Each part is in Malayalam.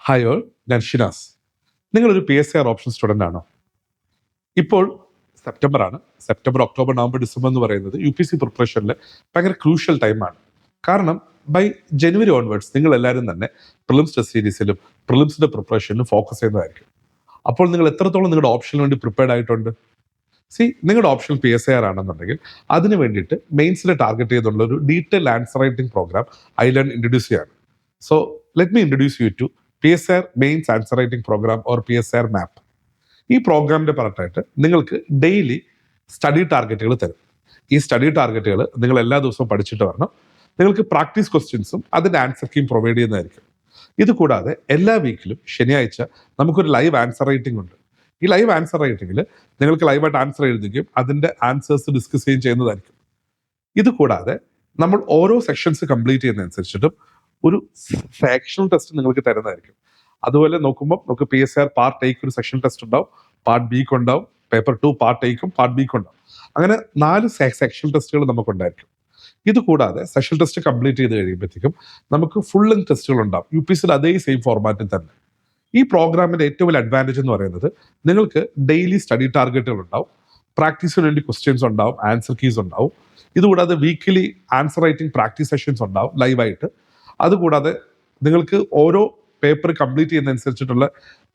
ഹായ് ഓൾ, ഞാൻ ഷിനാസ്. നിങ്ങളൊരു PSR ഓപ്ഷൻ സ്റ്റുഡൻ്റ് ആണോ? ഇപ്പോൾ സെപ്റ്റംബർ ആണ്. സെപ്റ്റംബർ, ഒക്ടോബർ, നവംബർ, ഡിസംബർ എന്ന് പറയുന്നത് UPC പ്രിപ്പറേഷനിൽ ഭയങ്കര ക്രൂഷ്യൽ ടൈമാണ്. കാരണം ബൈ ജനുവരി ഓൺവേർഡ്സ് നിങ്ങൾ എല്ലാവരും തന്നെ പ്രിലിംസ് ടെസ്റ്റ് സീരീസിലും പ്രിലിംസിന്റെ പ്രിപ്പറേഷനിലും ഫോക്കസ് ചെയ്യുന്നതായിരിക്കും. അപ്പോൾ നിങ്ങൾ എത്രത്തോളം നിങ്ങളുടെ ഓപ്ഷന് വേണ്ടി പ്രിപ്പയർഡ് ആയിട്ടുണ്ട്? നിങ്ങളുടെ ഓപ്ഷൻ PSR ആണെന്നുണ്ടെങ്കിൽ അതിന് വേണ്ടിയിട്ട് മെയിൻസിനെ ടാർഗറ്റ് ചെയ്തുള്ള ഒരു ഡീറ്റെയിൽ ആൻസർ റൈറ്റിംഗ് പ്രോഗ്രാം ഐലൻഡ് ഇൻട്രൊഡ്യൂസ് ചെയ്യാണ്. So let me introduce you to PSR mains answer writing programme or PSR map. ഈ പ്രോഗ്രാമിന്റെ പറഞ്ഞിട്ട് നിങ്ങൾക്ക് ഡെയിലി സ്റ്റഡി ടാർഗറ്റുകൾ തരും. ഈ സ്റ്റഡി ടാർഗറ്റുകൾ നിങ്ങൾ എല്ലാ ദിവസവും പഠിച്ചിട്ട് വരണം. നിങ്ങൾക്ക് പ്രാക്ടീസ് ക്വസ്റ്റ്യൻസും അതിന്റെ ആൻസർ കീം പ്രൊവൈഡ് ചെയ്യുന്നതായിരിക്കും. ഇത് കൂടാതെ എല്ലാ വീക്കിലും ശനിയാഴ്ച നമുക്കൊരു ലൈവ് ആൻസർ റൈറ്റിംഗ് ഉണ്ട്. ഈ ലൈവ് ആൻസർ റൈറ്റിംഗിൽ നിങ്ങൾക്ക് ലൈവായിട്ട് ആൻസർ എഴുതുകയും അതിന്റെ ആൻസേഴ്സ് ഡിസ്കസ് ചെയ്യുകയും ചെയ്യുന്നതായിരിക്കും. ഇത് കൂടാതെ നമ്മൾ ഓരോ സെക്ഷൻസ് കംപ്ലീറ്റ് ചെയ്യുന്നതനുസരിച്ചിട്ടും ഒരു സെക്ഷണൽ ടെസ്റ്റ് നിങ്ങൾക്ക് തരുന്നതായിരിക്കും. അതുപോലെ നോക്കുമ്പോൾ നമുക്ക് PSR പാർട്ട് എയ്ക്ക് ഒരു സെക്ഷൻ ടെസ്റ്റ് ഉണ്ടാവും, പാർട്ട് ബിക്ക് ഉണ്ടാവും, പേപ്പർ 2 പാർട്ട് എയ്ക്കും പാർട്ട് ബിക്ക് ഉണ്ടാവും. അങ്ങനെ 4 സെക്ഷൻ ടെസ്റ്റുകൾ നമുക്കുണ്ടായിരിക്കും. ഇത് കൂടാതെ സെഷൻ ടെസ്റ്റ് കംപ്ലീറ്റ് ചെയ്ത് കഴിയുമ്പോഴത്തേക്കും നമുക്ക് ഫുൾ ലെങ്ത് ടെസ്റ്റുകൾ ഉണ്ടാവും, UPCയിൽ അതേ സെയിം ഫോർമാറ്റിൽ തന്നെ. ഈ പ്രോഗ്രാമിന്റെ ഏറ്റവും വലിയ അഡ്വാൻറ്റേജ് എന്ന് പറയുന്നത് നിങ്ങൾക്ക് ഡെയിലി സ്റ്റഡി ടാർഗറ്റുകൾ ഉണ്ടാവും, പ്രാക്ടീസിന് വേണ്ടി ക്വസ്റ്റ്യൻസ് ഉണ്ടാവും, ആൻസർ കീസ് ഉണ്ടാവും. ഇതുകൂടാതെ weekly answer writing practice sessions ഉണ്ടാവും ലൈവായിട്ട്. അതുകൂടാതെ നിങ്ങൾക്ക് ഓരോ പേപ്പർ കംപ്ലീറ്റ് ചെയ്യുന്നതനുസരിച്ചിട്ടുള്ള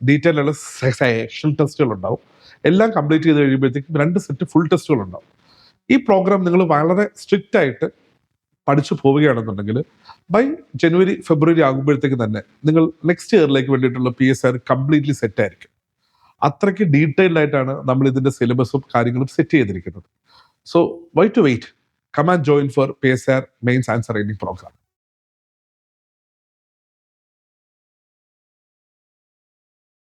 ഡീറ്റെയിൽ ഉള്ള സെക്ഷൻ ടെസ്റ്റുകൾ ഉണ്ടാവും. എല്ലാം കംപ്ലീറ്റ് ചെയ്ത് കഴിയുമ്പോഴത്തേക്കും 2 സെറ്റ് ഫുൾ ടെസ്റ്റുകൾ ഉണ്ടാവും. ഈ പ്രോഗ്രാം നിങ്ങൾ വളരെ സ്ട്രിക്റ്റ് ആയിട്ട് പഠിച്ചു പോവുകയാണെന്നുണ്ടെങ്കിൽ ബൈ ജനുവരി ഫെബ്രുവരി ആകുമ്പോഴത്തേക്ക് തന്നെ നിങ്ങൾ നെക്സ്റ്റ് ഇയറിലേക്ക് വേണ്ടിയിട്ടുള്ള PSR കംപ്ലീറ്റ്ലി സെറ്റ് ആയിരിക്കും. അത്രയ്ക്ക് ഡീറ്റെയിൽഡ് ആയിട്ടാണ് നമ്മൾ ഇതിന്റെ സിലബസും കാര്യങ്ങളും സെറ്റ് ചെയ്തിരിക്കുന്നത്. So why to wait? Come and join for PSR mains answer writing programme.